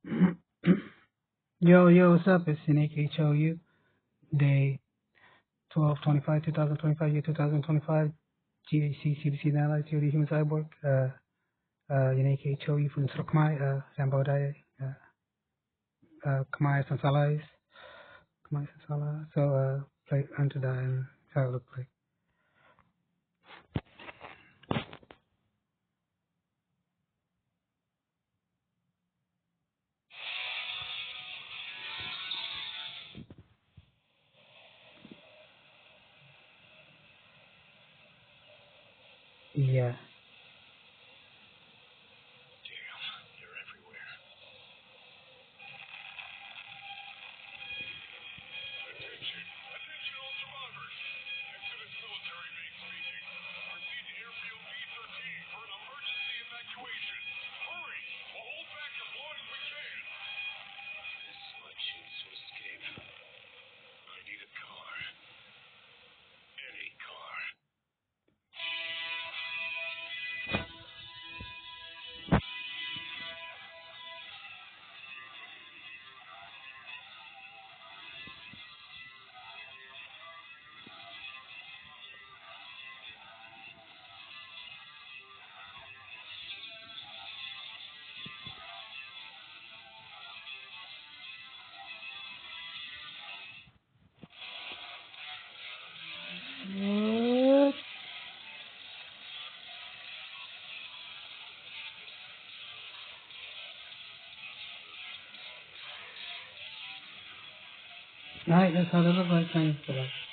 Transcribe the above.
Yo, what's up? It's NAKHOU, day 12/25, 2025, year 2025, GHC, CBC, Analyze, TOD, Human Cyborg, NAKHOU from Srokmai, Rambodai, Kamai Sansalais, Kamai Sansala. So, play under that and how it looks like. Yeah. What? Alright, that's how they look like. Thanks for that.